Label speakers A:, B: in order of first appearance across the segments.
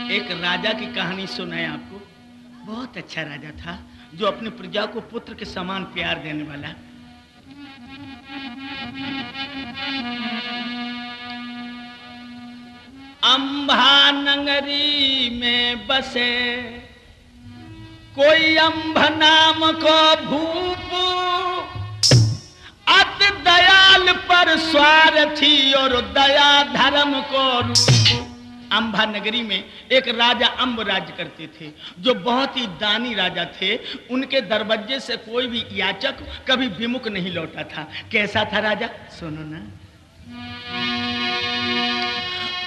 A: एक राजा की कहानी सुनाए आपको। बहुत अच्छा राजा था जो अपनी प्रजा को पुत्र के समान प्यार देने वाला। अंबा नगरी में बसे कोई अंब नाम को भूप, अति दयाल पर स्वार्थी और दया धर्म को रूप। अंबा नगरी में एक राजा अंब राज्य करते थे जो बहुत ही दानी राजा थे। उनके दरवाजे से कोई भी याचक कभी विमुख नहीं लौटा था। कैसा था राजा, सुनो ना।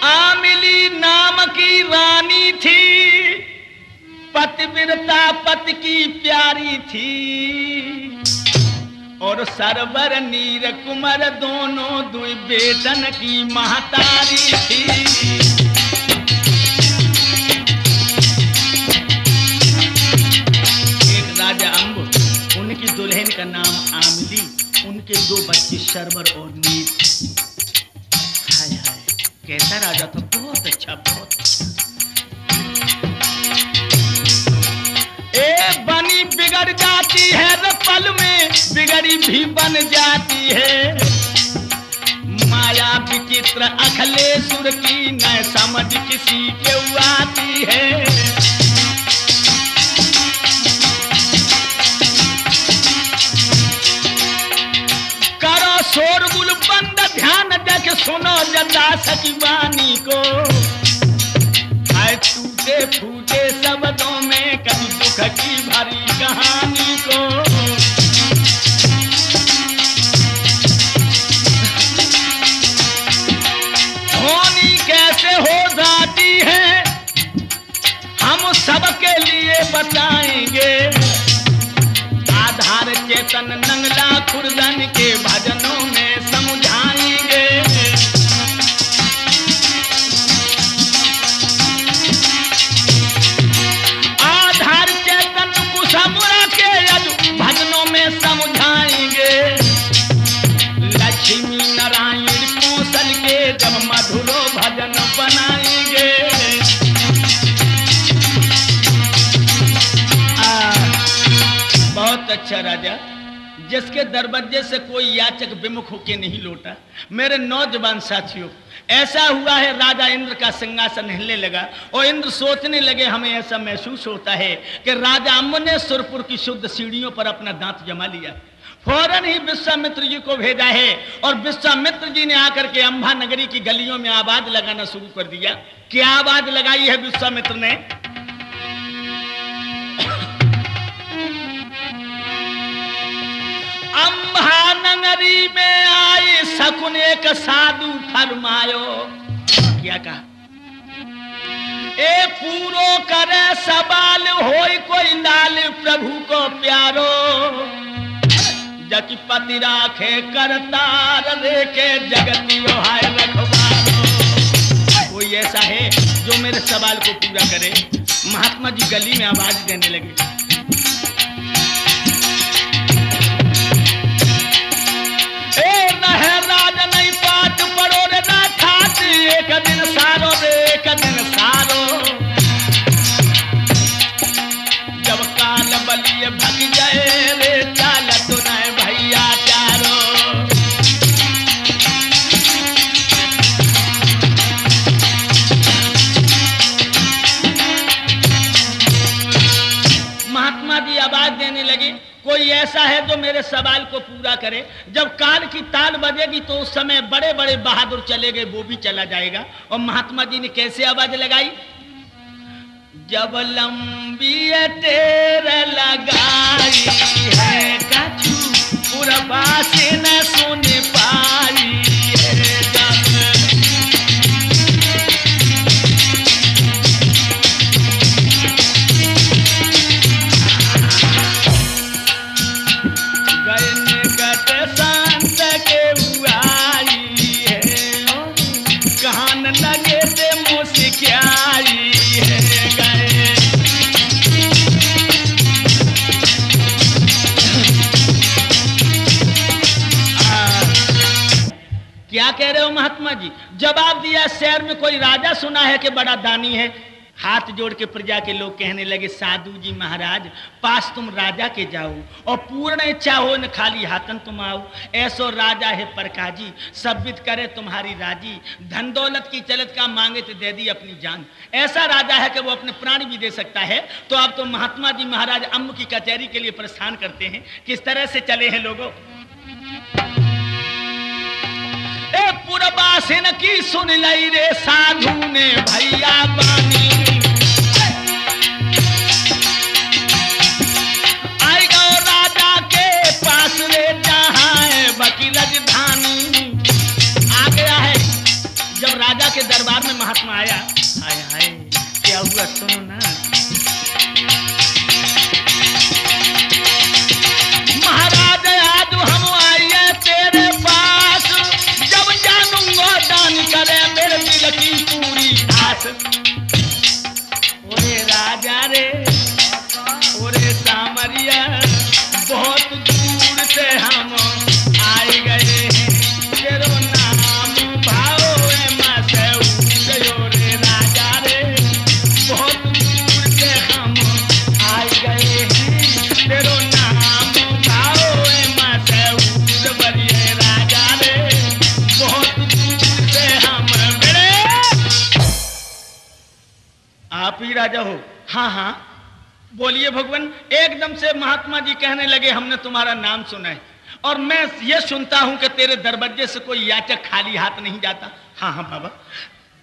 A: आमिली नाम की रानी थी, पतिव्रता पति की प्यारी थी, और सरवर नीर कुमार दोनों दुई बेटन की महतारी थी। राजा अंब, उनकी दुल्हन का नाम आमिली, उनके दो बच्चे सरवर और नीर। हाय हाय, कैसा राजा था, बहुत अच्छा, बहुत अच्छा। ए बनी बिगड़ जाती है तो पल में बिगड़ी भी बन जाती है। माया विचित्र अखिलेश्वर की न समझ किसी के आती है। शोरगुल बंद ध्यान देख सुनो जता सकी वाणी को। आए टूटे फूटे शब्दों में कभी दुख की भरी कहानी को। होनी कैसे हो जाती है हम सबके लिए बताएंगे। आधार चेतन नंगला खुर्दन के भजनों में समझाएंगे। आधार चेतन कुसमुरा के भजनों में समझाएंगे। लक्ष्मी नारायण कौशल के जब मधुरो भजन बनाएंगे। बहुत अच्छा राजा, जिसके दरवाजे से कोई याचक विमुख होके नहीं लौटा। मेरे नौजवान साथियों, ऐसा हुआ है राजा इंद्र का सिंहासन हिलने लगा और इंद्र सोचने लगे, हमें ऐसा महसूस होता है कि राजा अंब ने सुरपुर की शुद्ध सीढ़ियों पर अपना दांत जमा लिया। फौरन ही विश्वामित्र जी को भेजा है और विश्वामित्र जी ने आकर के अंबा नगरी की गलियों में आवाज लगाना शुरू कर दिया। क्या आवाज लगाई है विश्वामित्र ने? अंबा नगरी में आए शकुन एक साधु फरमायो। क्या कहा? ए पूरो करे सवाल होई कोई लाल प्रभु को प्यारो। जकी पति राखे करतार रेखे जगती हाय रखवारो। कोई ऐसा है जो मेरे सवाल को पूरा करे? महात्मा जी गली में आवाज देने लगे। एक दिन सारो रे, एक दिन सारो, जब काल बलिए भग जाए रे चाल तो नहीं भैया चारो। महात्मा जी आवाज देने लगे, कोई ऐसा है जो मेरे सवाल को पूरा करे? जब काल की ताल बजेगी तो उस समय बड़े बड़े बहादुर चले गए, वो भी चला जाएगा। और महात्मा जी ने कैसे आवाज लगाई? जब लंबी टेर लगाई है कछु पुरबा से न सुन पाई है। क्या कह रहे हो महात्मा जी जवाब दिया, शहर में कोई राजा सुना है कि बड़ा दानी है? हाथ जोड़ के प्रजा के लोग कहने लगे, साधु जी महाराज पास तुम राजा के जाओ और पूर्ण इच्छा हो न खाली हाथन तुम आओ। ऐसो राजा है परकाजी, सब विद करे तुम्हारी राजी, धन दौलत की चलत का मांगे तो दे दी अपनी जान। ऐसा राजा है कि वो अपने प्राण भी दे सकता है। तो अब तो महात्मा जी महाराज अम्ब की कचहरी के लिए प्रस्थान करते हैं। किस तरह से चले हैं लोगों? पुरबासिन की सुन लई रे साधु ने भैया बानी, आई गो राजा के पास रे जहां है बकी राजधानी। आ गया है। जब राजा के दरबार में महात्मा आया, हाय हाय क्या हुआ सुनो ना। महाराज आज हम आए तेरे पास, जब जानूंगा दान करे मेरे दिल की पूरी आस। ओरे राजा रे ओरे सामरिया, बहुत दूर से हम आए गए हैं, तेरो नाम भाओ रे राजा रे, बहुत दूर से हम आए गए हैं, तेरो नाम भाओ बलिए राजा रे, बहुत दूर से हम मिले। आप ही राजा हो? हाँ हाँ बोलिए भगवान। एकदम से महात्मा जी कहने लगे, हमने तुम्हारा नाम सुना है और मैं ये सुनता हूं कि तेरे दरवाजे से कोई याचक खाली हाथ नहीं जाता। हाँ हाँ बाबा,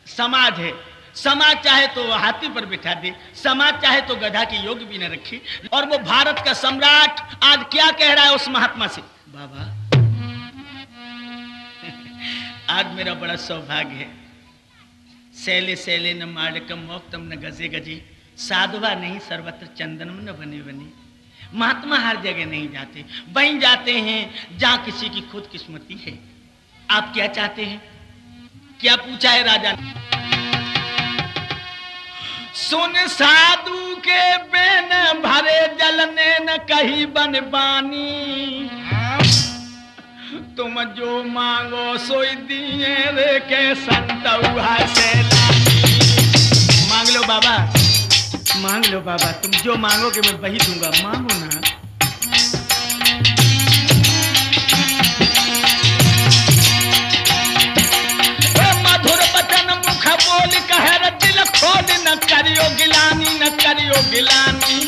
A: समाज है, समाज चाहे तो हाथी पर बिठा दे, समाज चाहे तो गधा की योग भी न रखे। और वो भारत का सम्राट आज क्या कह रहा है उस महात्मा से? बाबा आज मेरा बड़ा सौभाग्य है, सैले सैले न माड़कम मोक्तम न गजे गजे, साधुआ नहीं सर्वत्र चंदनम न बने बने। महात्मा हर जगह नहीं जाते, वहीं जाते हैं जहां किसी की खुद किस्मती है। आप क्या चाहते हैं? क्या पूछा है राजा ने? सुन साधु के बेन भरे जल ने न कही बन बानी, तुम जो मांगो सोई दिए रे के संतुआ से लानी। मांग लो बाबा, मांग लो बाबा, तुम जो मांगोगे मैं वही दूंगा, मांगो ना। मधुर बचन मुख बोल कहे दिल खोल, न करियो गिलानी न करियो गिलानी,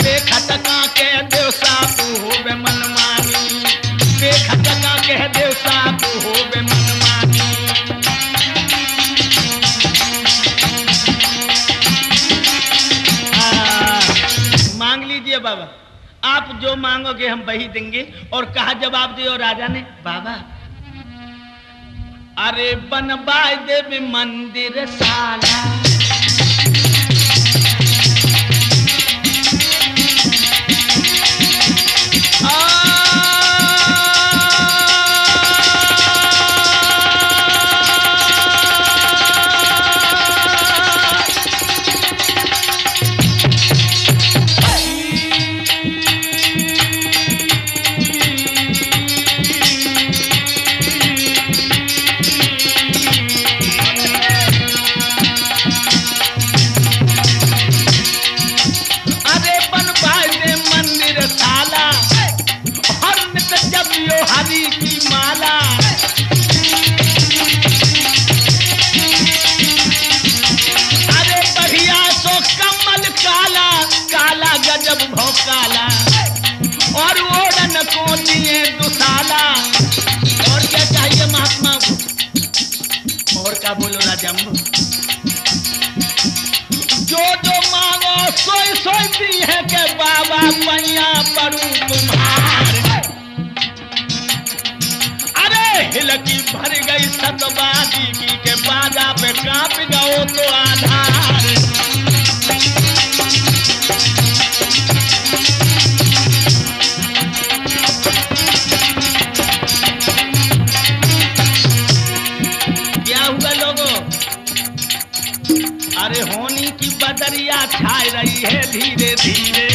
A: देखत का के देव साधु होवे मनमानी, देखत का के देव साधु होवे मनमानी। मांग लीजिए बाबा, आप जो मांगोगे हम वही देंगे। और कहा जवाब दियो राजा ने? बाबा अरे बनवाए देवी मंदिर साला, हरी की माला, अरे बढ़िया सो कमल काला, काला गजब भौकाला, और ओढ़न को दिए दुसाला। और क्या चाहिए महात्मा को? और क्या बोलो राजा? जो जो मांगो सोई सोई दी है के बाबा पैया परू तुम्हारे। हिलकी भर गई सतवादी की के बाजा पे कांप गओ तो आधार। क्या हुआ लोगों? अरे होनी की बदरिया छाई रही है धीरे धीरे,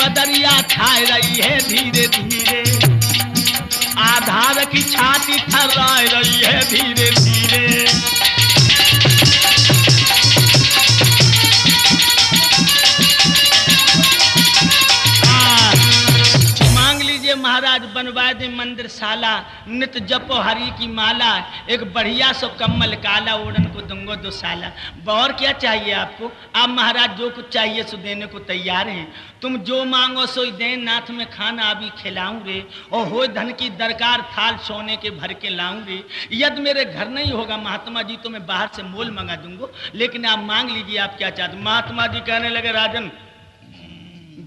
A: बदरिया छाए रही है धीरे धीरे, आधार की छाती थर्राए रही है धीरे धीरे। महाराज बनवा दे मंदिरशाला, नित जपो हरि की माला, एक बढ़िया सो कम्मल काला, ओढ़न को दूंगो दो साला। और क्या चाहिए आपको? आप महाराज जो कुछ चाहिए सो देने को तैयार हैं। तुम जो मांगो सो दे, नाथ में खाना अभी खिलाऊं रे, और हो धन की दरकार थाल सोने के भर के लाऊं रे। यदि मेरे घर नहीं होगा महात्मा जी तो मैं बाहर से मोल मंगा दूंगा, लेकिन आप मांग लीजिए आप क्या चाहते। महात्मा जी कहने लगे राजन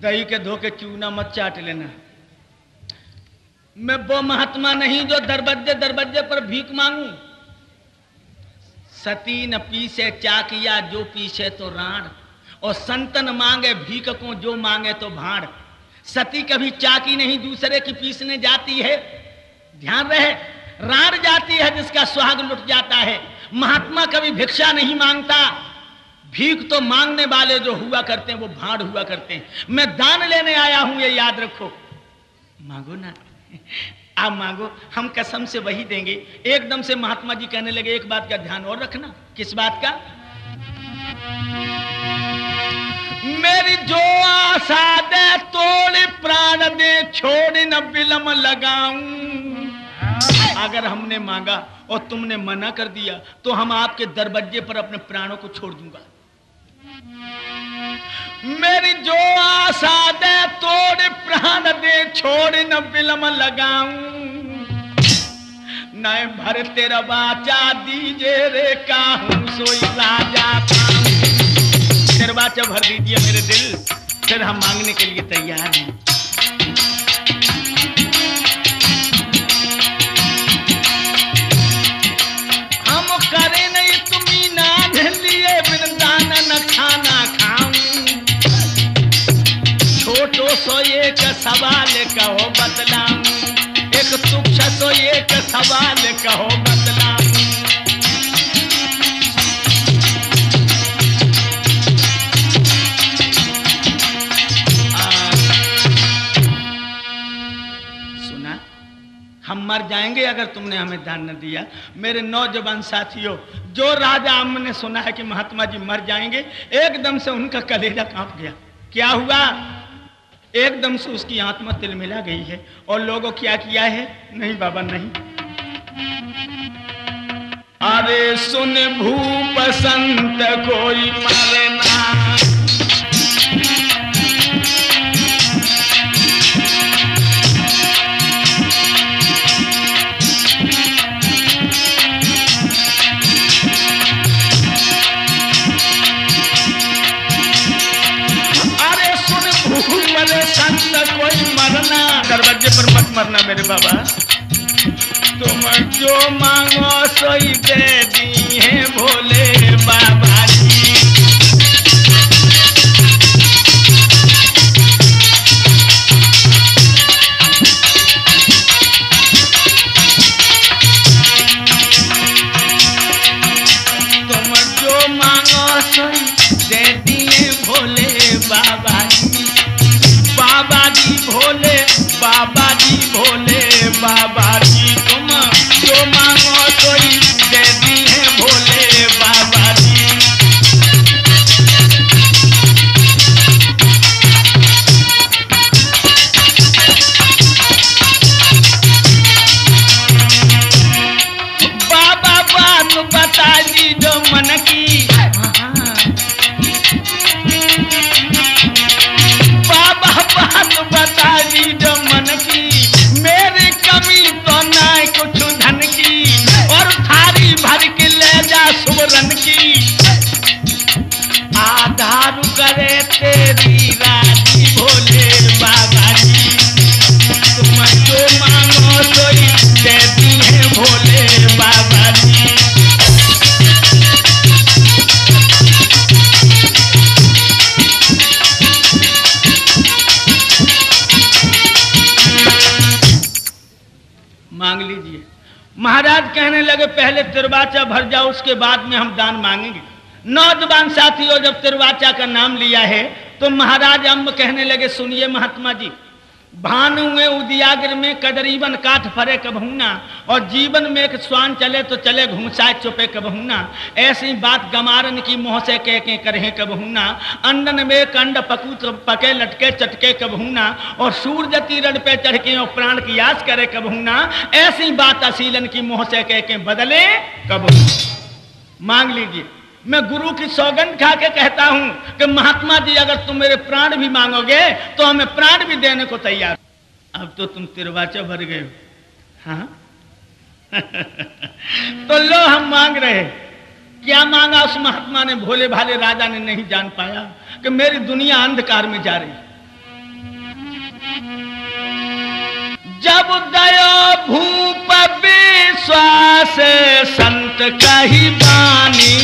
A: दही के धोखे चूना मत चाट लेना, मैं वो महात्मा नहीं जो दरबज्जे दरबज्जे पर भीख मांगू। सती न पीसे चाकिया जो पीछे तो राण, और संतन मांगे भीख को जो मांगे तो भाड़। सती कभी चाकी नहीं दूसरे की पीसने जाती है, ध्यान रहे, राण जाती है जिसका सुहाग लुट जाता है। महात्मा कभी भिक्षा नहीं मांगता, भीख तो मांगने वाले जो हुआ करते हैं वो भाड़ हुआ करते हैं। मैं दान लेने आया हूं ये याद रखो। मांगो ना, आप मांगो, हम कसम से वही देंगे। एकदम से महात्मा जी कहने लगे एक बात का ध्यान और रखना। किस बात का? मेरी जो आशा दे तोड़ प्राण दे, छोड़ न विलम लगाऊं। अगर हमने मांगा और तुमने मना कर दिया तो हम आपके दरवाजे पर अपने प्राणों को छोड़ दूंगा। मेरी जो आशा दे तोड़ प्राण दे, छोड़ न विलम लगाऊं। नए भर तेरा बाचा दीजे रे काहूं सोई राजा काहूं। तेरा बाचा भर दीजिए मेरे दिल, फिर हम मांगने के लिए तैयार हैं। हम करे नहीं तुम्ही ना लिए, बिन दाना न खाना खाऊं। छोटो सो एक सवाल कहो बतलाऊं, एक सूक्ष्म सो एक सवाल कहो बतलाऊं। सुना, हम मर जाएंगे अगर तुमने हमें दान न दिया। मेरे नौजवान साथियों, जो राजा हमने सुना है कि महात्मा जी मर जाएंगे, एकदम से उनका कलेजा कांप गया। क्या हुआ? एकदम से उसकी आत्मा तिलमिला गई है। और लोगों क्या किया है? नहीं बाबा नहीं। अरे सुन भूप संत कोई मरना, संत कोई मरना, दरवाजे पर मत मरना मेरे बाबा। तुम जो मांगो सोई दे दी है भोले बाबा जी। तुम जो मांगो सोई दे दी है भोले बाबा जी। बाबा जी भोले, बाबा जी भोले, बाबा जी तुम जो मांगो कोई दे दी है भोले बाबा जी। बाबा बात बता दी जो मन की, बता दी जो मन की। मेरी कमी तो ना कुछ धन की, और थारी भर के ले जा सुवरन की। आधार करे तेरी राजी भोले बाबा जी। तुम जो मांगो सोई देती है भोले बाबा जी। मांग लीजिए। महाराज कहने लगे पहले तिरवाचा भर जाओ, उसके बाद में हम दान मांगेंगे। नौजवान साथियों, जब तिरवाचा का नाम लिया है तो महाराज अम्ब कहने लगे, सुनिए महात्मा जी, भानु में उदियागिर में कदरीबन काठ फरे कबहुना, और जीवन में एक स्वान चले तो चले घुमसाए चुपे कबहुना। ऐसी बात गमारन की मोह से कह के करें कबहुना, अंडन में कंड पकूत पके लटके चटके कबहुना, और सूर्य तीरण पे चढ़ के और प्राण की आस करे कबहुना। ऐसी बात असीलन की मोह से कह के बदले कबहुना। मांग लीजिए, मैं गुरु की सौगंध खा के कहता हूं कि महात्मा जी अगर तुम मेरे प्राण भी मांगोगे तो हमें प्राण भी देने को तैयार। अब तो तुम तिरवाचा भर गए हो। हाँ तो लो हम मांग रहे। क्या मांगा उस महात्मा ने? भोले भाले राजा ने नहीं जान पाया कि मेरी दुनिया अंधकार में जा रही। जब दया भूप विश्वास संत कही बानी,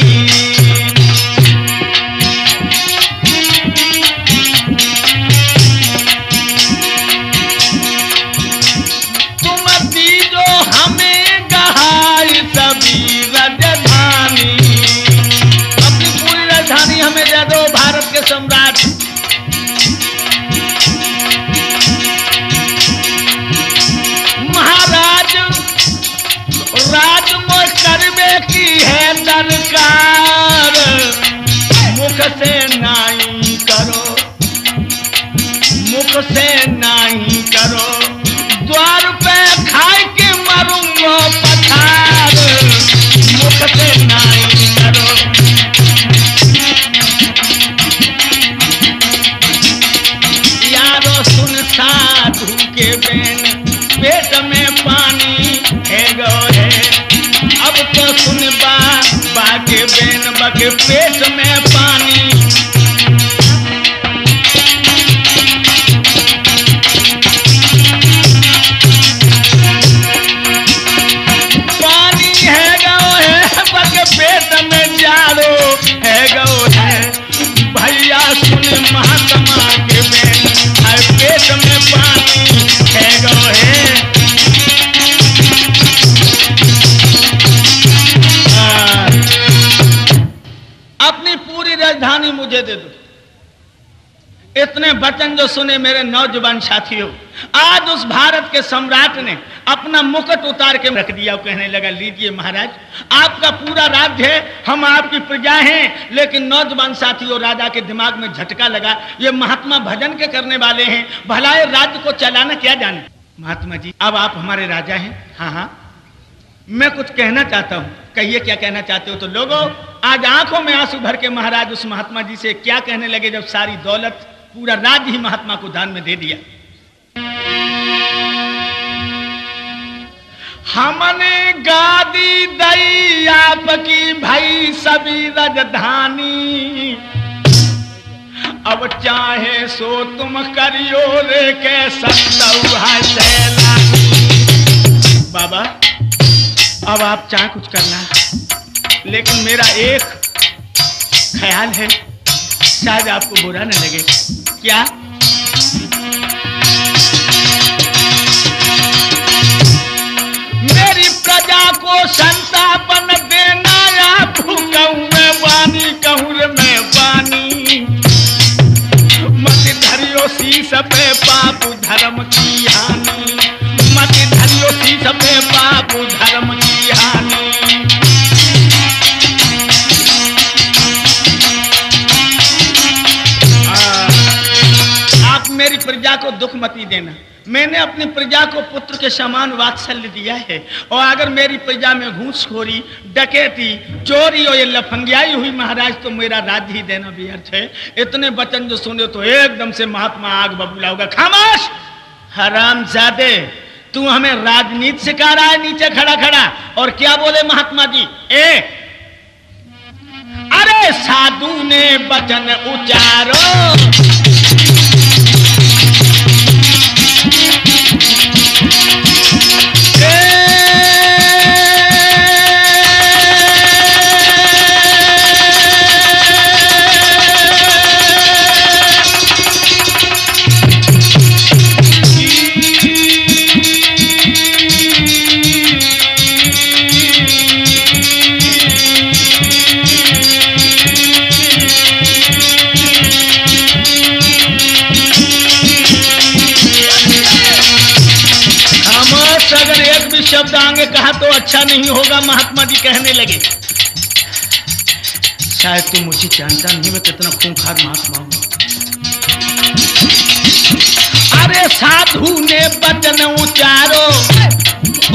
A: तुम दीजो हमें गहाई सभी राजधानी। अपनी पूरी राजधानी हमें दे दो भारत के सम्राट। राज मोह करवे की है दरकार, मुख से नहीं करो, मुख से नहीं करो, द्वार पे खाए के मरूंगो पथार, मुख से नहीं करो। यारो सुन साधु के बेन, पेट में पानी है गो है। अब तो सुन बा के बेन बके पेट में पानी। पानी है गो है बके पेट में जाड़ो है गो है। भैया सुन महात्मा के बेन, पेट में पानी है गो है। अपनी पूरी राजधानी मुझे दे दो। इतने वचन जो सुने मेरे नौजवान साथियों, आज उस भारत के सम्राट ने अपना मुकुट उतार के रख दिया। कहने लगा, लीजिए महाराज, आपका पूरा राज्य है, हम आपकी प्रजा हैं। लेकिन नौजवान साथियों, राजा के दिमाग में झटका लगा, ये महात्मा भजन के करने वाले हैं, भलाए राज्य को चलाना क्या जाने। महात्मा जी, अब आप हमारे राजा हैं। हाँ हाँ, मैं कुछ कहना चाहता हूँ। कहिए, क्या कहना चाहते हो? तो लोगों, आज आंखों में आंसू भर के महाराज उस महात्मा जी से क्या कहने लगे, जब सारी दौलत पूरा राज्य ही महात्मा को दान में दे दिया। हमने गादी दई आपकी भई सभी राजधानी, अब चाहे सो तुम करियो रे के सत्तऊ है सैला। बाबा, अब आप चाहे कुछ करना, लेकिन मेरा एक ख्याल है, शायद आपको बुरा न लगे। क्या? मेरी प्रजा को संतापन देना, या कहूँ मैं वाणी, कहूँ रे मैं वाणी। मत धरियो शीश पे पाप धर्म की हानि, मत धरियो शीश पे पाप धर्म की हानि। आप मेरी प्रजा को दुख मती देना। मैंने अपनी प्रजा को पुत्र के समान वात्सल्य दिया है, और अगर मेरी प्रजा में घूसखोरी, डकैती, चोरी और ये लफंगियाई हुई महाराज, तो मेरा राज्य ही देना व्यर्थ है। इतने वचन जो सुने तो एकदम से महात्मा आग बबूला होगा। खामोश हरामजादे, तू हमें राजनीति सिखा रहा है नीचे खड़ा खड़ा। और क्या बोले महात्मा जी? अरे साधु ने वचन उचारो, शब्द आगे कहा तो अच्छा नहीं होगा। महात्मा जी कहने लगे, शायद तुम मुझे जानता नहीं मैं कितना खूंखार महात्मा हूं। अरे साधु ने वचन उचारो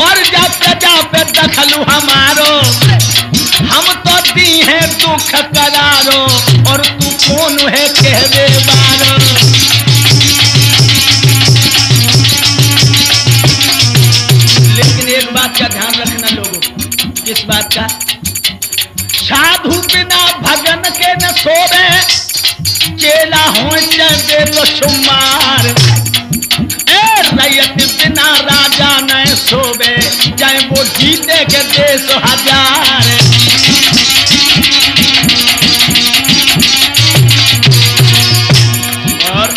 A: और जब प्रजा पे दखलू हमारो, हम तो दी है दुख करारो और तू कौन है कहवे बारो। लेकिन एक बात का ध्यान रखना लोगों, किस बात का? साधु बिना भजन के न सोवे, चेला हो दे तो सुमार। रैयत बिना राजा न सोवे, चाहे वो जीते के देश हजार। और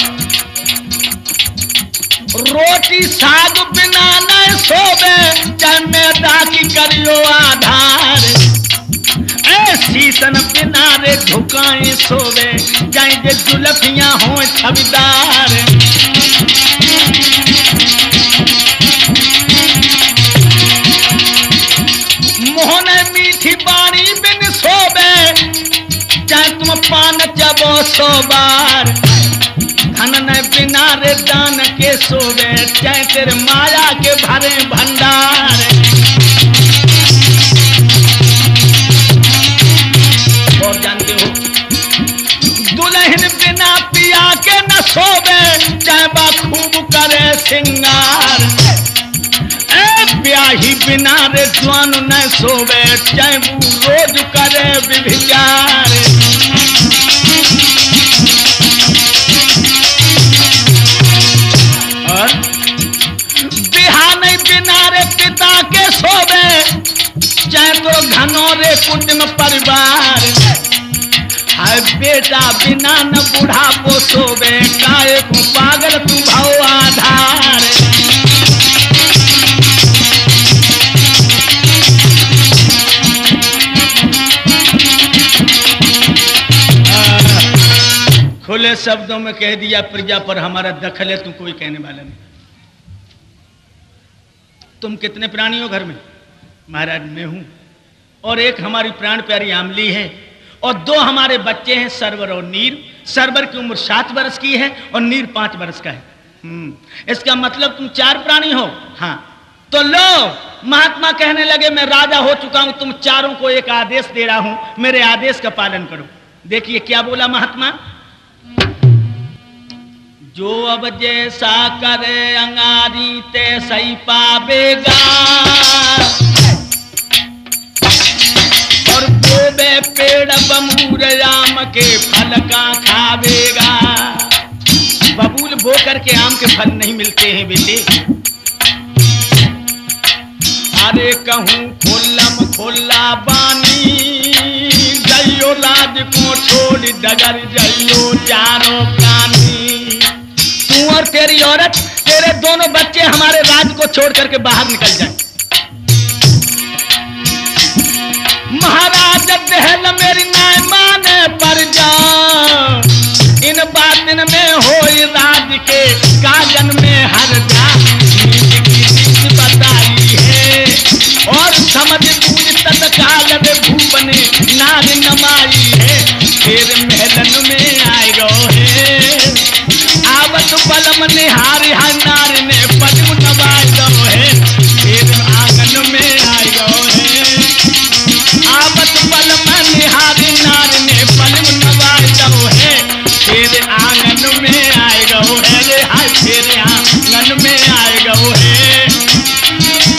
A: रोटी साग बिना न सोवे, चाहे मैदा की करियो आधार। शीशन बिना रे झुकाए सोवे, चाहे जे जुलफियां हो छविदार। मोहन मीठी बाणी बिन सोवे, चाहे तुम पान चबो 100 बार। धन न बिना रे दान के सोवे, चाहे तेरे माया के भरे भंडार। और जानते हो, दुल्हन बिना पिया के न सोवे, चाहे बा खूब करे सिंगार। ब्याही बिना रे जवान न सोवे, चाहे वो रोज करे विभिचार। और बिहान बिना रे पिता के सोवे, चाहे तो घनो रे कुटुंब परिवार। हाय बेटा बिना न बूढ़ा को सोवे, काहे को पागल तू भाव आधार। खुले शब्दों में कह दिया, प्रजा पर हमारा दखल है, तू कोई कहने वाला नहीं। तुम कितने प्राणी हो घर में? महाराज मैं हूं, और एक हमारी प्राण प्यारी आमली है, और 2 हमारे बच्चे हैं, सरवर और नीर। सरवर की उम्र 7 वर्ष की है और नीर 5 वर्ष का है। इसका मतलब तुम 4 प्राणी हो। हाँ, तो लो, महात्मा कहने लगे मैं राजा हो चुका हूं, तुम चारों को एक आदेश दे रहा हूं, मेरे आदेश का पालन करो। देखिए क्या बोला महात्मा, जो अब जैसा करे अंगारी तैसा ही पावेगा, और बोबे पेड़ बबूल आम के फल का खावेगा। बबूल बो करके आम के फल नहीं मिलते हैं बेटे। अरे कहूँ खोलम खोला बानी, जइयो लाज को छोड़ डगर जइयो चारों प्राणी। तू और तेरी औरत, तेरे दोनों बच्चे हमारे राज को छोड़ करके बाहर निकल जाएं। महाराज दहल मेरी नाय माने पर जा, इन बातन में हो राज के काजन में हर जा। बताई है और समझ बूझ तत्काल रे भूपने नार नमाई है। फिर महलन में आए गो है, आवत बलम निहारी नार ने पद्म नवाई गो है। फिर आंगन में आए गो है, आवत बलम निहारी नार ने पद्म नवाई गो है। फिर आंगन में आए गो है रे, हाय फिर आंगन में आए गो है।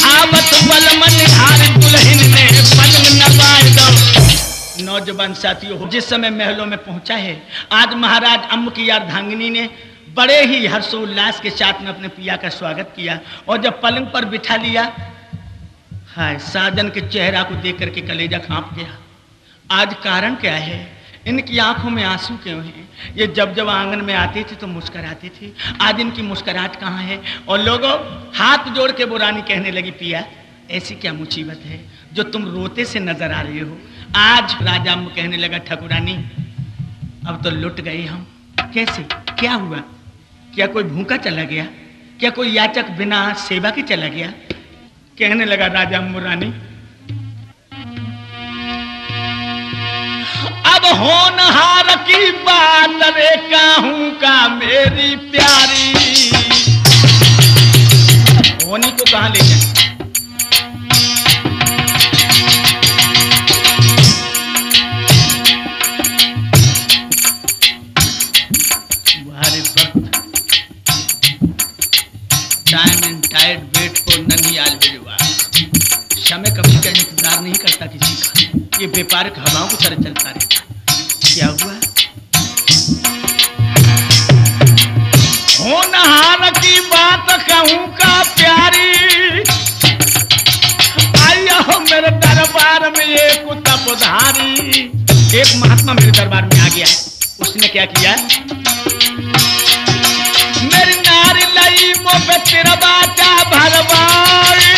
A: आवत बलम निहारी दुल्हन ने पद्म नवाई गो। नौजवान साथियों, जिस समय महलों में पहुंचा है, आज महाराज अम्म की अर्धांगिनी ने बड़े ही हर्षोल्लास के साथ में अपने पिया का स्वागत किया, और जब पलंग पर बिठा लिया, हाय साजन के चेहरा को देख करके कलेजा कांप गया। आज कारण क्या है? इनकी आंखों में आंसू क्यों हैं? ये जब जब आंगन में आती थी तो मुस्कुराती थी, आज इनकी मुस्कुराहट कहाँ है? और लोगों हाथ जोड़ के वो रानी कहने लगी, पिया ऐसी क्या मुसीबत है जो तुम रोते से नजर आ रहे हो? आज राजा कहने लगा, ठाकुरानी अब तो लुट गए हम। कैसे? क्या हुआ? क्या कोई भूखा चला गया? क्या कोई याचक बिना सेवा के चला गया? कहने लगा राजा अम्बुरानी, अब होनहार की बात रे कहूं का मेरी प्यारी, होनी को कहां ले जाए? टाइम एंड टाइड वेट को नन्ही आल बेजुआ, समय कभी का इंतजार नहीं करता किसी का, ये व्यापारिक हवाओं की तरह चलता रहता। क्या हुआ? होनहार की बात कहूं का प्यारी, आइया हो मेरे दरबार में एक तपधारी। एक महात्मा मेरे दरबार में आ गया, उसने क्या किया? मेरी नारी लई मोबे तेरा बाचा भरवाई,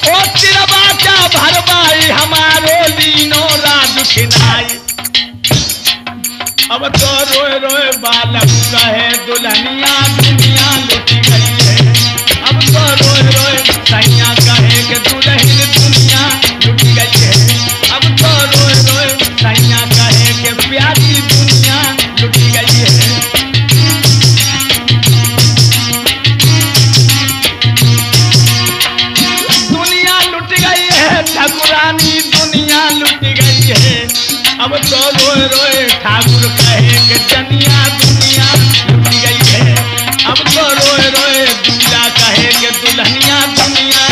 A: ओ तेरा बाचा भरवाई हमारो लीनो राज खिनाई। अब तो रोए रोए बालक कहे दुल्हनिया दुनिया लुट गई है, अब तो रोए रोए सैया कहे कि दुल्हन दुनिया लुट गई है, अब तो रोए रोए सैया कहे कि प्यारी दुनिया लुट गई है। दुनिया लुट गई है ठाकुरानी, दुनिया लुट गई है, अब तो रोए रोए ठाकुर कहे कि जनिया दुनिया लुट गई है, अब तो रोए रोए दूल्हा कहे कि दुल्हनिया दुनिया।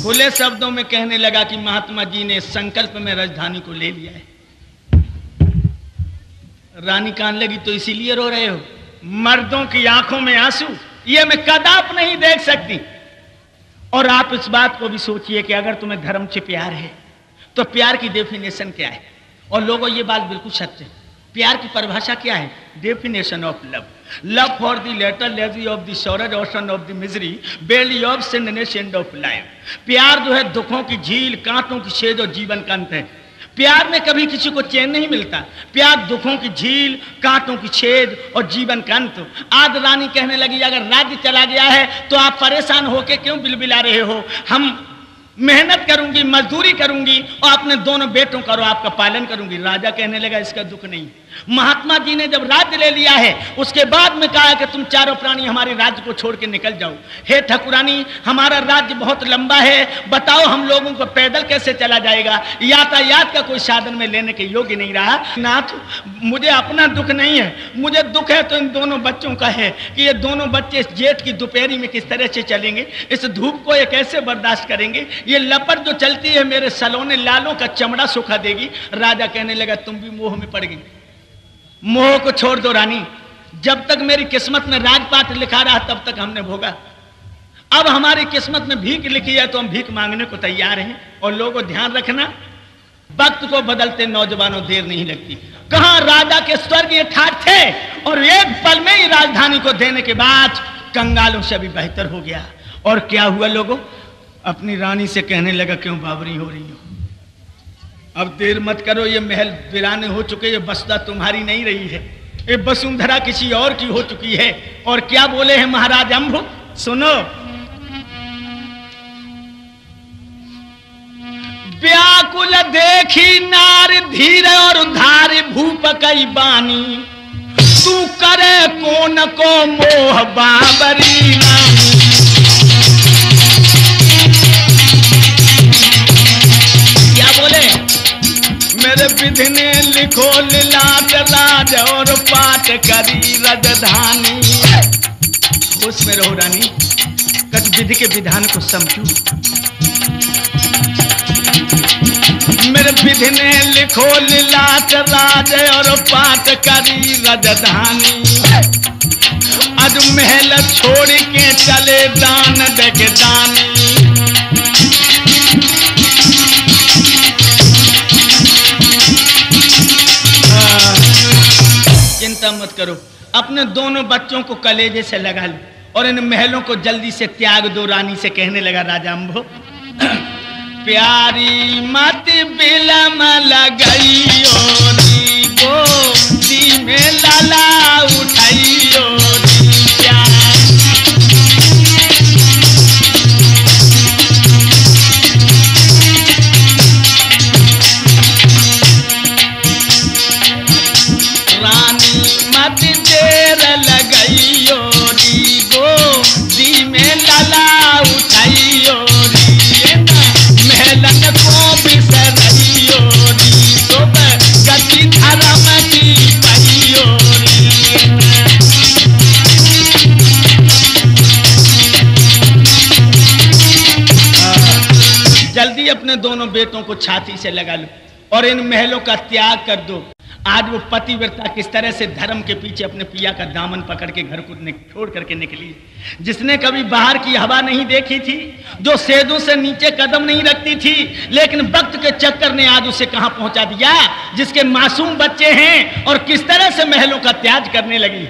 A: खुले शब्दों में कहने लगा कि महात्मा जी ने संकल्प में राजधानी को ले लिया है। रानी कान लगी, तो इसीलिए रो रहे हो? मर्दों की आंखों में आंसू ये मैं कदाप नहीं देख सकती। और आप इस बात को भी सोचिए कि अगर तुम्हें धर्म से प्यार है तो प्यार की डेफिनेशन क्या है? और लोगों ये बात बिल्कुल सत्य है। प्यार की परिभाषा क्या है? Definition of love, love for the letter lazy of the sorrows ocean of the misery belly of kindness and of life. प्यार जो है दुखों की झील, कांटों की छेद और जीवन का अंत है। प्यार में कभी किसी को चैन नहीं मिलता। प्यार दुखों की झील, कांटों की छेद और जीवन का अंत। आज रानी कहने लगी अगर राज्य चला गया है तो आप परेशान होके क्यों बिलबिला रहे हो? हम मेहनत करूंगी, मजदूरी करूंगी और अपने दोनों बेटों का और आपका पालन करूंगी। राजा कहने लगा इसका दुख नहीं। महात्मा जी ने जब राज्य ले लिया है उसके बाद में कहा कि तुम चारों प्राणी हमारे राज्य को छोड़ के निकल जाओ। हे ठाकुरानी, हमारा राज्य बहुत लंबा है, बताओ हम लोगों को पैदल कैसे चला जाएगा? यातायात का कोई साधन में लेने के योग्य नहीं रहा। नाथ, मुझे अपना दुख नहीं है, मुझे दुख है तो इन दोनों बच्चों का है कि ये दोनों बच्चे इस जेठ की दोपहरी में किस तरह से चलेंगे, इस धूप को ये कैसे बर्दाश्त करेंगे? ये लपट जो चलती है मेरे सलोने लालों का चमड़ा सुखा देगी। राजा कहने लगा तुम भी मोह में पड़ गई। मोह को छोड़ दो रानी, जब तक मेरी किस्मत में राजपाट लिखा रहा तब तक हमने भोगा। अब हमारी किस्मत में भीख लिखी है तो हम भीख मांगने को तैयार हैं। और लोगों ध्यान रखना, वक्त को बदलते नौजवानों देर नहीं लगती। कहां राजा के स्वर्गीय ठाठ थे और एक पल में ही राजधानी को देने के बाद कंगालों से भी बेहतर हो गया। और क्या हुआ लोगों? अपनी रानी से कहने लगा क्यों बावरी हो रही हो? अब देर मत करो, ये महल वीराने हो चुके, ये बसदा तुम्हारी नहीं रही है, ये वसुंधरा किसी और की हो चुकी है। और क्या बोले हैं महाराज अम्भ? सुनो, व्याकुल देखी नार धीर और धारी भूप कई बानी, तू करे कौन को मोह बाबरी नानी। क्या बोले? मेरे विधि ने लिखो लीलाट राज और पाठ करी राजधानी। होश में रहो रानी, कट विधि के विधान को समझो। मेरे विधि ने लिखो लीलाट राज और पाठ करी राजधानी। आज महल छोड़ के चले दान देख दानी। चिंता मत करो, अपने दोनों बच्चों को कलेजे से लगा लो और इन महलों को जल्दी से त्याग दो। रानी से कहने लगा राजा अम्भो, प्यारी मत बिलम लगाइयो री गोदी में लाला उठाइयो री प्यार। बात देर लगइयो री गोदी में लाला उठाइयो री महलन को बिसरइयो री तो गति धर्म की पाइयो री। जल्दी अपने दोनों बेटों को छाती से लगा लो और इन महलों का त्याग कर दो। आज वो पतिव्रता किस तरह से धर्म के पीछे अपने पिया का दामन पकड़ के घर को छोड़ करके निकली, जिसने कभी बाहर की हवा नहीं देखी थी, जो सेदों से नीचे कदम नहीं रखती थी, लेकिन वक्त के चक्कर ने आज उसे कहां पहुंचा दिया, जिसके मासूम बच्चे हैं और किस तरह से महलों का त्याग करने लगी।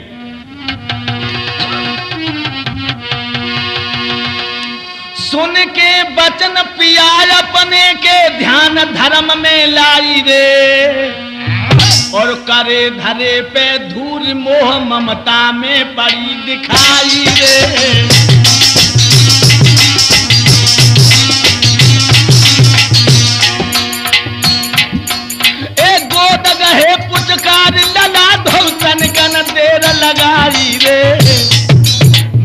A: सुन के बचन पिया अपने के ध्यान धर्म में लाई रे और करे धरे पे धूल मोह ममता में पड़ी दिखाई रे। एक गोद गहे पुचकार लला धोतन कन देर लगाई रे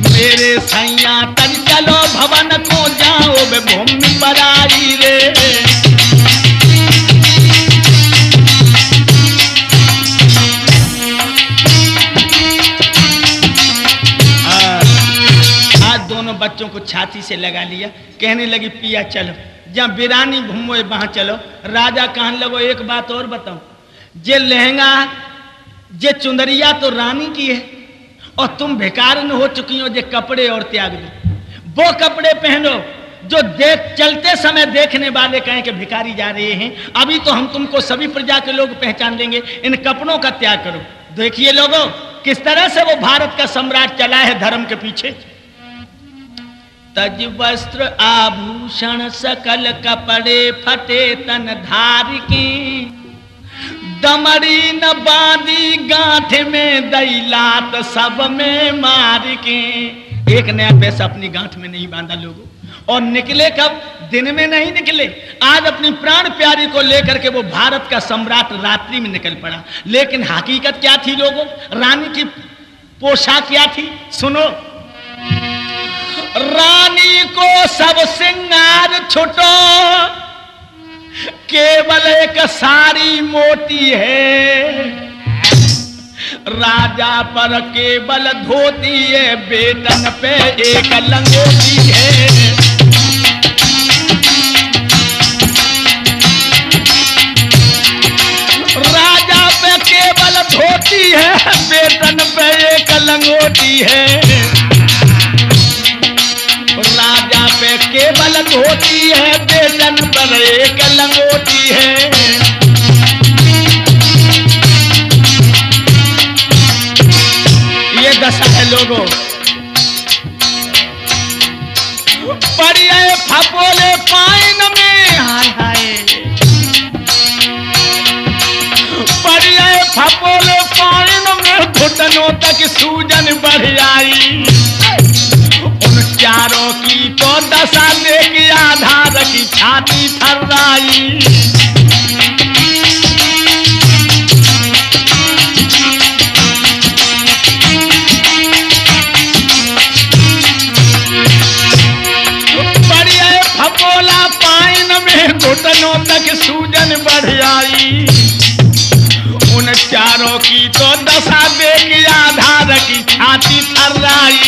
A: मेरे सैया तन चलो भवन को जाओ बे भूमि पर आई रे। आज दोनों बच्चों को छाती से लगा लिया, कहने लगी पिया चलो जहाँ बिरानी घूमो वहां चलो। राजा कहने लगो एक बात और बताओ, जे लहंगा जे चुंदरिया तो रानी की है और तुम भिखारिन हो चुकी हो, जे कपड़े और त्याग दो, वो कपड़े पहनो जो देख चलते समय देखने वाले कहें कि भिखारी जा रहे हैं। अभी तो हम तुमको सभी प्रजा के लोग पहचान देंगे, इन कपड़ों का त्याग करो। देखिए लोगों किस तरह से वो भारत का सम्राट चला है धर्म के पीछे। तज वस्त्र आभूषण सकल कपड़े फटे तन धार की दमड़ी न बांधी गांठ में दैलात सब में मार के। एक नया पैसा अपनी गांठ में नहीं बांधा लोगों, और निकले कब? दिन में नहीं निकले। आज अपनी प्राण प्यारी को लेकर के वो भारत का सम्राट रात्रि में निकल पड़ा, लेकिन हकीकत क्या थी लोगों? रानी की पोशाक क्या थी? सुनो, रानी को सब सिंगार छुटो, केवल एक साड़ी मोटी है, राजा पर केवल धोती है, बेटन पे एक लंगोटी है। राजा पे केवल धोती है, बेटन पे एक लंगोटी है। राजा पे केवल धोती है, बेटन पर एक लंगोटी है। ये दशा है लोगों। पड़िए फपोले पाइन में, हाय हाय, पड़िए फपोले पाइन में घुटनों तक सूजन बढ़ आई। चारों की तो दशा देख आधार की छाती थर्राई। बढ़िया फपोला पाइन में घुटनों तक सूजन बढ़ आई। उन चारों की तो दशा देख आधार की छाती थर्राई।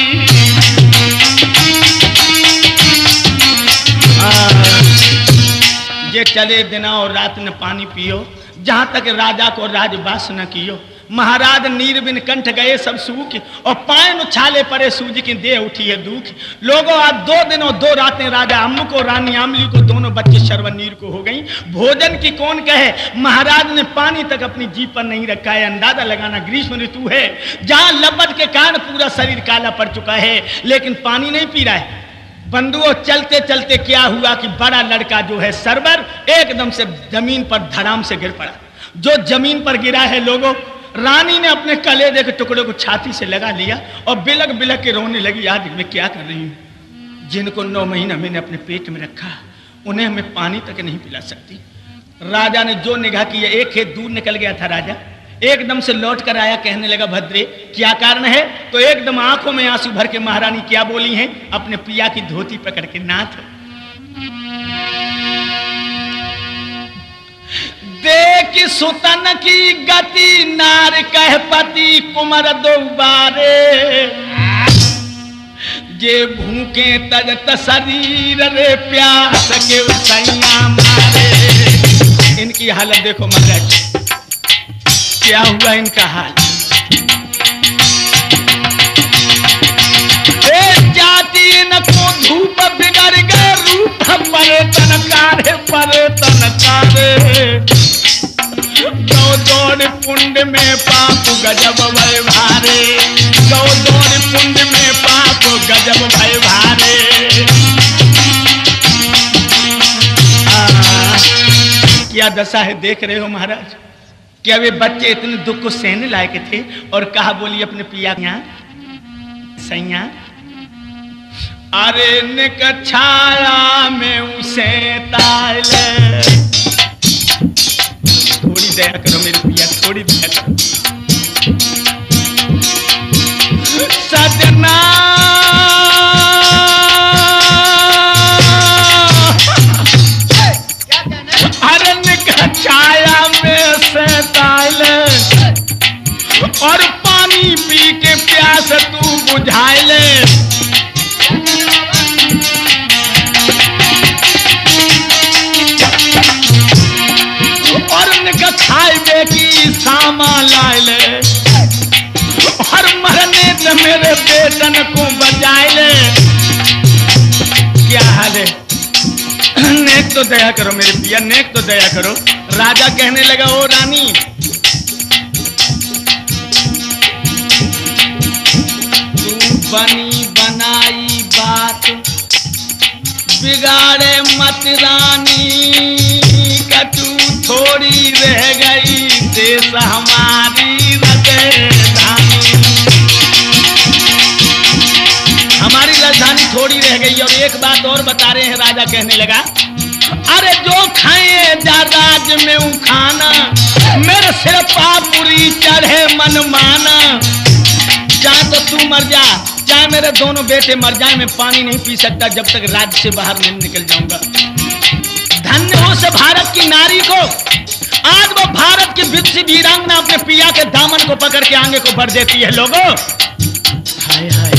A: ये चले दिन और रात न पानी पियो, जहां तक राजा को राजवास न कियो। महाराज नीर बिन कंठ गए सब सूख, और पायन उछाले पड़े सूज की देह उठी है दुख। लोगों आज 2 दिन और 2 रातें राजा अम्म को रानी आमली को दोनों बच्चे शर्वनीर को हो गई। भोजन की कौन कहे, महाराज ने पानी तक अपनी जीभ पर नहीं रखा है। अंदाजा लगाना ग्रीष्म ऋतु है, जहां लपट के कारण पूरा शरीर काला पड़ चुका है, लेकिन पानी नहीं पी रहा है। बंधुओं चलते चलते क्या हुआ कि बड़ा लड़का जो है सरवर एकदम से जमीन पर धड़ाम से गिर पड़ा। जो जमीन पर गिरा है लोगों, रानी ने अपने कलेजे के टुकड़े को छाती से लगा लिया और बिलक बिलक के रोने लगी। आज मैं क्या कर रही हूँ? जिनको 9 महीना मैंने अपने पेट में रखा, उन्हें मैं पानी तक नहीं पिला सकती। राजा ने जो निगाह की, एक खेत दूर निकल गया था राजा, एकदम से लौट कर आया, कहने लगा भद्रे क्या कारण है? तो एकदम आंखों में आंसू भर के महारानी क्या बोली हैं? अपने पिया की धोती पकड़ के, नाथ देख सुतन की गति, नार कह पति कुमर दो बारे, जे भूखे तजत शरीर रे प्यास के सैया मारे। इनकी हालत देखो महाराज, क्या हुआ इनका हाल। जाति न को धूप बिगड़ गए, रूप पर तनकारे पर तनकारे, गौ दौड़ पुंड में पाप गजब भय भारे, गौ दौड़ पुंड में पाप गजब भय भारे। क्या दशा है देख रहे हो महाराज। क्या वे बच्चे इतने दुख को सहने लायक थे? और कहा बोली अपने पिया सैया, अरे निक छाया में उसे ताले, थोड़ी दया करो मेरे पिया, थोड़ी दया करो सजना। अरण्य का छाया में से ताले, और पानी पी के प्यास तू बुझाए ले। खाए बेटी सामा लाए ले, और मरने से मेरे बेटन को बचाए ले। क्या हाल है? नेक तो दया करो मेरे पिया, नेक तो दया करो। राजा कहने लगा, ओ रानी तू बनी बनाई बात बिगाड़े मत रानी, का तू थोड़ी रह गई देश हमारी राजधानी, हमारी राजधानी थोड़ी रह गई। और एक बात और बता रहे हैं, राजा कहने लगा, अरे जो खाए जा राज में ऊ खाना, मेरे सिर पापुरी चढ़े मन माना। चाहे तो तू मर जा, चाहे मेरे दोनों बेटे मर जाए, मैं पानी नहीं पी सकता जब तक राज्य से बाहर नहीं निकल जाऊंगा। धन्य हो से भारत की नारी को, आज वो भारत की विकसित वीरांगना अपने पिया के दामन को पकड़ के आगे को बढ़ देती है। लोगों हाय हाय,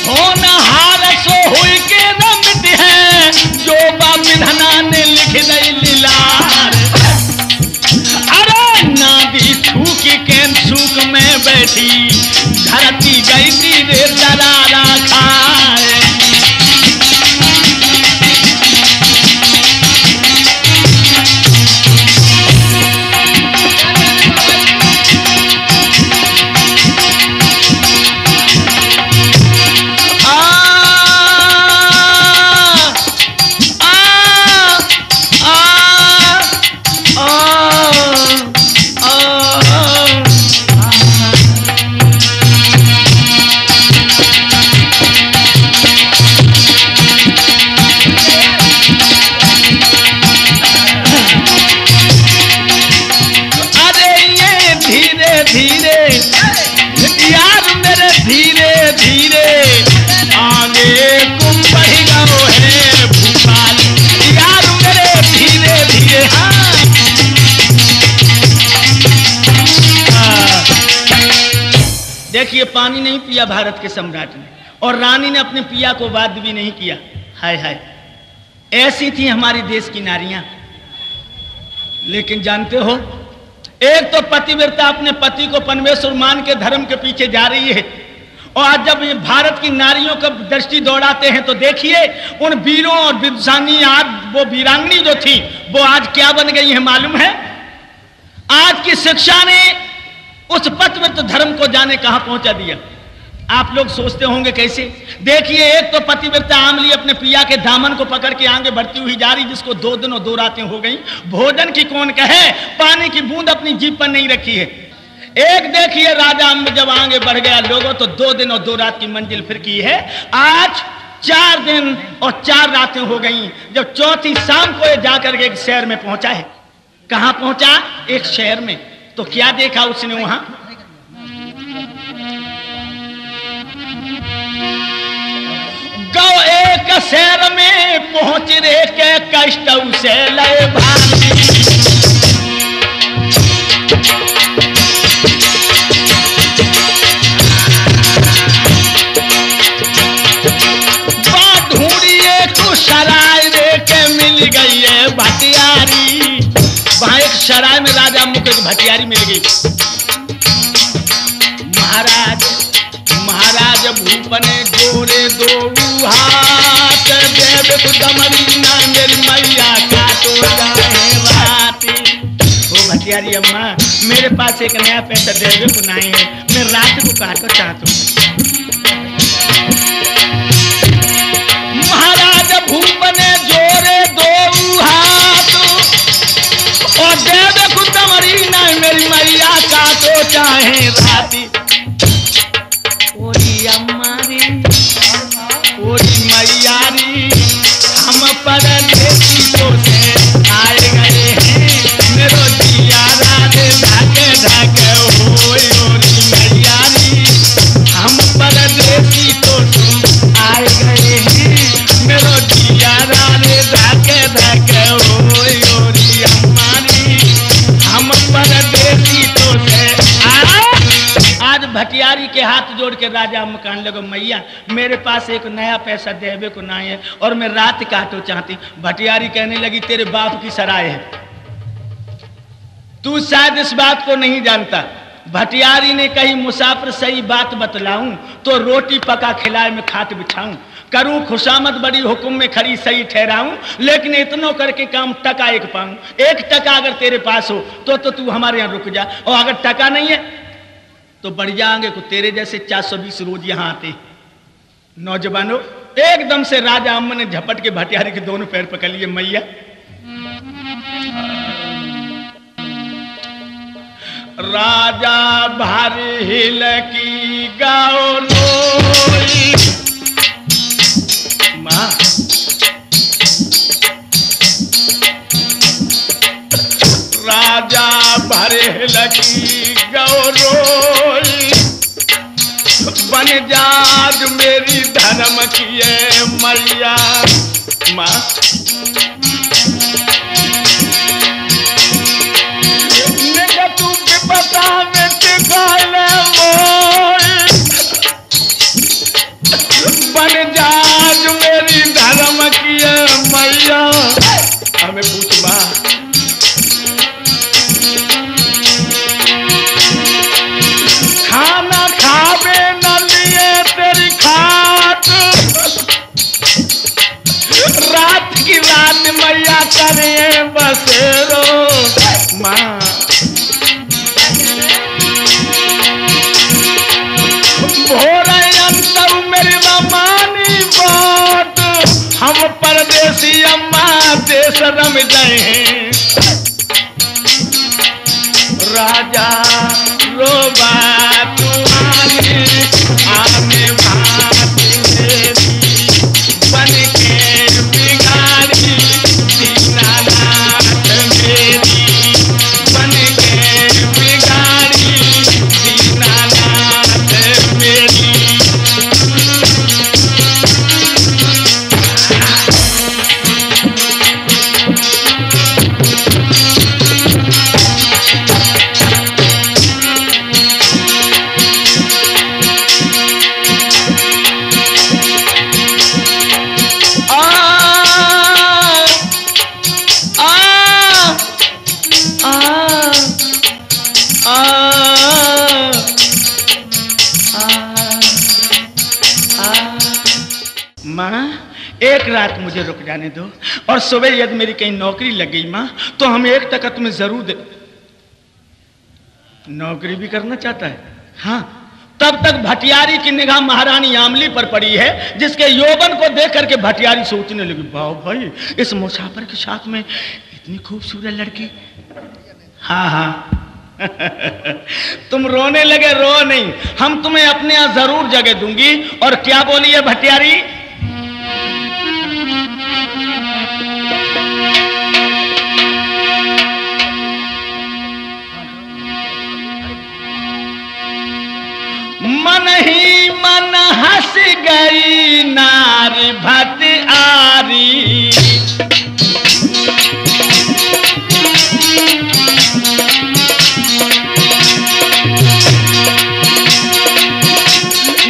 A: होनहार सो हुई के रमत है, जो बा मिधना ने लिख दई लीलार। अरे नादी थूकी के सूख में बैठी, धरती गई थी रे दरारा खाए। देखिए पानी नहीं पिया भारत के सम्राट ने, और रानी ने अपने पिया को वाद भी नहीं किया। हाय हाय, ऐसी थी हमारी देश की नारियां। लेकिन जानते हो, एक तो पतिव्रता अपने पति को परमेश्वर मान के धर्म के पीछे जा रही है, और आज जब ये भारत की नारियों का दृष्टि दौड़ाते हैं तो देखिए उन वीरों और विद्वानी, आज वो वीरांगनी जो थी वो आज क्या बन गई है मालूम है? आज की शिक्षा ने उस पतिव्रत धर्म को जाने कहां पहुंचा दिया। आप लोग सोचते होंगे कैसे? देखिए एक तो पतिव्रता आमली अपने पिया के दामन को पकड़ के आगे बढ़ती हुई जा रही, जिसको 2 दिन और 2 रातें हो गई, भोजन की कौन कहे, पानी की बूंद अपनी जीभ पर नहीं रखी है। एक देखिए राजा जब आगे बढ़ गया लोगों, तो 2 दिन और 2 रात की मंजिल फिर की है। आज 4 दिन और 4 रातें हो गई। जब चौथी शाम को ये जाकर के एक शहर में पहुंचा है। कहां पहुंचा? एक शहर में। तो क्या देखा उसने वहां? गौ एक शहर में पहुंच रे के कष्ट उसे लय भानी। सराय रे के मिल गई है भटियारी। वहां एक सराय में राजा मुख एक भटियारी मिल गई। महाराज भूपन जोरे दो हाथ देव दमरी ना मेरी मैया का तो जाए राती। ओ भटियारी अम्मा, मेरे पास एक नया पैसा देवे को नहीं है, मैं रात को काटो चाहता हूँ। महाराज भूपन जोरे दो हाथ और देवे को दमरी ना मेरी मैया का तो चाहे राती। ओरी अम्मारी ओरी मैयारी, हम परदेसी तो से आए गए हैं, मेरो जिया राधे ढाके ढाके होए। ओरी मैयारी, हम परदेसी तो आए गए हैं, मेरो जिया राधे ढाके ढाके होए। ओरी अम्मारी, हम परदेसी तो से आज भटियारी के हाथ जोड़ के राजा अम्मा कहने लगे, मैया मेरे पास एक नया पैसा देवे को नहीं है और मैं रात काटो चाहती। भटियारी कहने लगी, तेरे बाप की सराय है, तू शायद इस बात को नहीं जानता। भटियारी ने कही, मुसाफिर सही बात बतलाऊं तो रोटी पका खिलाए में खाट बिछाऊं, करूं खुशामद बड़ी हुक्म में खरी सही ठहराऊं, लेकिन इतनो करके काम टका एक पाऊं। 1 टका अगर तेरे पास हो तो तू हमारे यहाँ रुक जा, और अगर टका नहीं है तो बढ़ जाएंगे को तेरे जैसे 420 रोज यहां आते। नौजवानों, एकदम से राजा अम्मा ने झपट के भटियारी के दोनों पैर पकड़ लिए। मैया राजा भारी हिल की गाओ लोई। मां राजा भरे लगी गौरोई, बन जाज मेरी धर्म किए मैया। माँ तू विपदा में टिकाले मोई, बन जाज मेरी धर्म किए मैया। हमें पूछ माँ, खाना खावे न लिए तेरी खाट, रात की रात मैया करे बसेरो। माँ भोर अंतर मेरी रमानी बात, हम परदेसी अम्मा देश रम गए हैं। राजा रोबा तुम्हारे आने भाती मेरी, बन के बिगाड़ी दीनानाथ मेरी, बन के बिगाड़ी दीनानाथ मेरी। माँ एक रात मुझे रुक जाने दो, और सुबह यदि मेरी कहीं नौकरी लग गई माँ तो हम 1 टका तुम्हें जरूर दे। नौकरी भी करना चाहता है? हाँ। तब तक भटियारी की निगाह महारानी आमली पर पड़ी है, जिसके यौवन को देख करके भटियारी सोचने लगी, वाह भाई इस मुसाफिर के साथ में इतनी खूबसूरत लड़की। हाँ हाँ तुम रोने लगे, रो नहीं, हम तुम्हें अपने यहाँ जरूर जगह दूंगी। और क्या बोली है भटियारी? गई नारी भटियारी।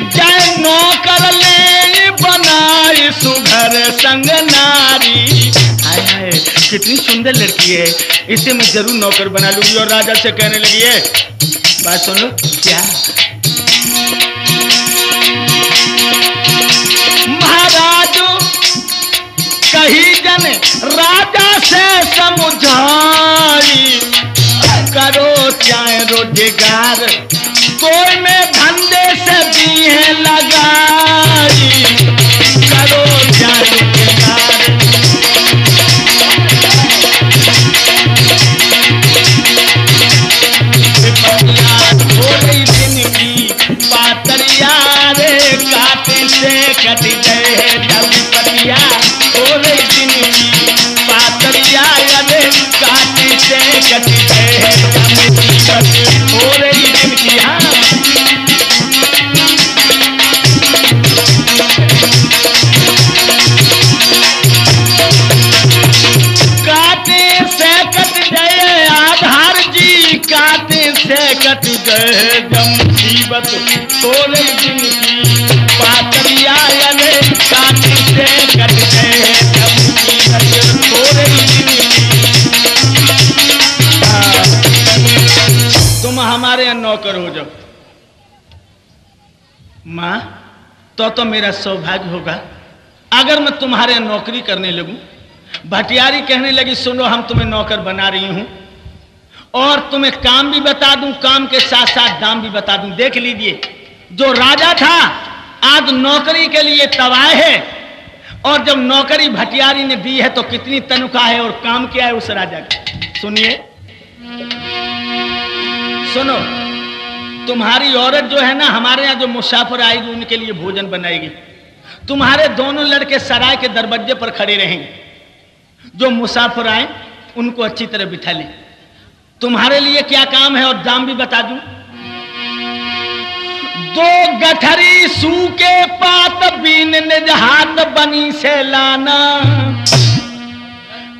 A: जय नौकर ले बनाई सुघर संग नारी। हाय हाय कितनी सुंदर लड़की है, इसे मैं जरूर नौकर बना लूंगी। और राजा से कहने लगी है, बात सुनो क्या? महाराज कही जन राजा से समझाई, करो चाहे रोजगार कोई में धंधे से दी है लगाई, करो चाहे रोजगार। थोड़ी दिन की पातरिया रे काटे से कट गए दलपतिया। थोड़े दिन की पातरिया रे काटे से कट गए थोड़े दिन की। हाँ काटे से कट गए आधार जी, काटे से कट गए जब मुसीबत। थोड़े दिन की पातरिया रे काटे से कट गए जब मुसीबत। थोड़े दिन की तुम हमारे यहाँ नौकर हो जाओ। माँ तो मेरा सौभाग्य होगा अगर मैं तुम्हारे यहाँ नौकरी करने लगूं। भटियारी कहने लगी, सुनो हम तुम्हें नौकर बना रही हूं और तुम्हें काम भी बता दूं, काम के साथ साथ दाम भी बता दूं। देख लीजिए, जो राजा था आज नौकरी के लिए तबाह है, और जब नौकरी भटियारी ने दी है तो कितनी तनख्वाह है और काम क्या है उस राजा का। सुनिए, सुनो, तुम्हारी औरत जो है ना, हमारे यहाँ जो मुसाफिर आएगी उनके लिए भोजन बनाएगी। तुम्हारे दोनों लड़के सराय के दरवाजे पर खड़े रहेंगे, जो मुसाफिर आए उनको अच्छी तरह बिठा ले। तुम्हारे लिए क्या काम है और दाम भी बता दूं। 2 गठरी सूखे पात बीन निज हाथ बनी से लाना,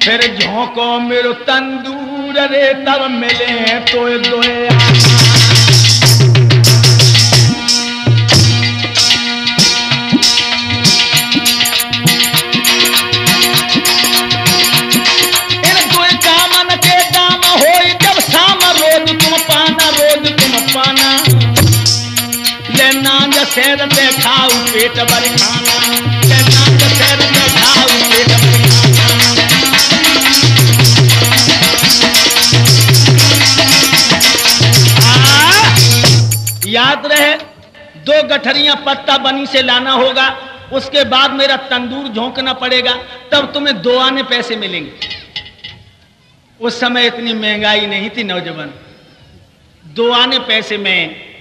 A: फिर झोंको मेरो तंदूर रे तब मिले तो दोए आना। सैर पे खाऊ पेट भर खाना, सैर पे खाऊ पेट भर खाना। याद रहे, 2 गठरियां पत्ता बनी से लाना होगा, उसके बाद मेरा तंदूर झोंकना पड़ेगा, तब तुम्हें 2 आने पैसे मिलेंगे। उस समय इतनी महंगाई नहीं थी नौजवान, 2 आने पैसे में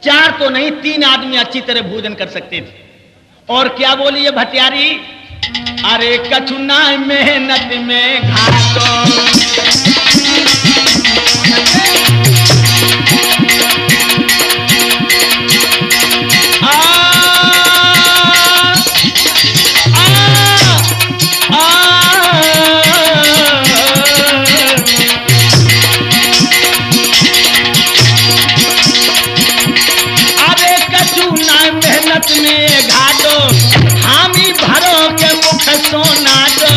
A: 4 तो नहीं 3 आदमी अच्छी तरह भोजन कर सकते थे। और क्या बोली है भटियारी, अरे कछुना मेहनत में घाटो, में घाटो हामी भरो के मुख सोना दो।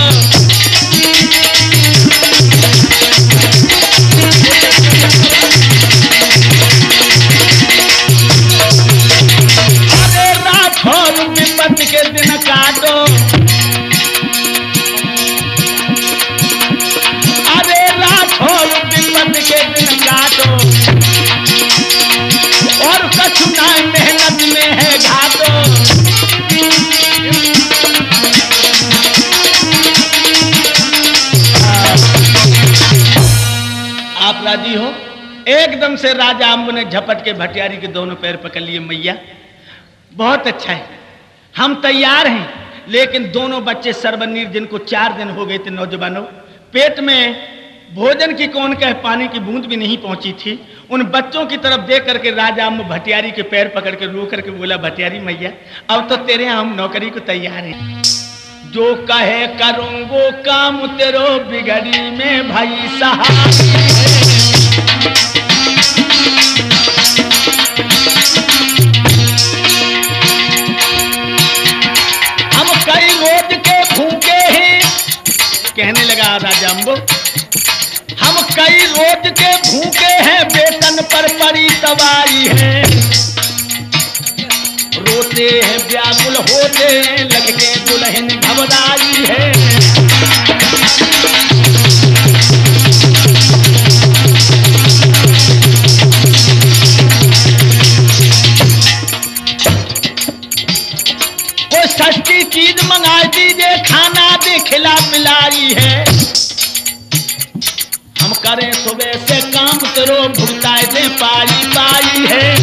A: अरे राठौर विपत के दिन काटो, अरे राठौर विपत के दिन काटो, और कछुना मेहनत में है घाटो। आप राजी हो? एकदम से राजा अम्ब ने झपट के भटियारी के दोनों पैर पकड़ लिए। मैया बहुत अच्छा है, हम तैयार हैं, लेकिन दोनों बच्चे सर्वनीर जिनको 4 दिन हो गए थे नौजवानों, पेट में भोजन की कौन कहे, पानी की बूंद भी नहीं पहुंची थी। उन बच्चों की तरफ देख करके राजा अम्ब भटियारी के पैर पकड़ के रो करके बोला, भटियारी मैया अब तो तेरे यहाँ हम नौकरी को तैयार हैं। जो कहे करूंगो काम तेरो बिगड़ी में भाई साहब। हम कई रोज के भूखे हैं, कहने लगा राजा अम्बो, हम कई रोज के भूखे हैं, वेतन पर पड़ी तबाही है। रोते हैं व्याकुल होते हैं, लग के दुल्हन घबराई है। कोई सस्ती चीज मंगा दीजिए, खाना दे खिला पिलाई है। हम करें सुबह से काम तेरो भुगताए दे पाई पाई है।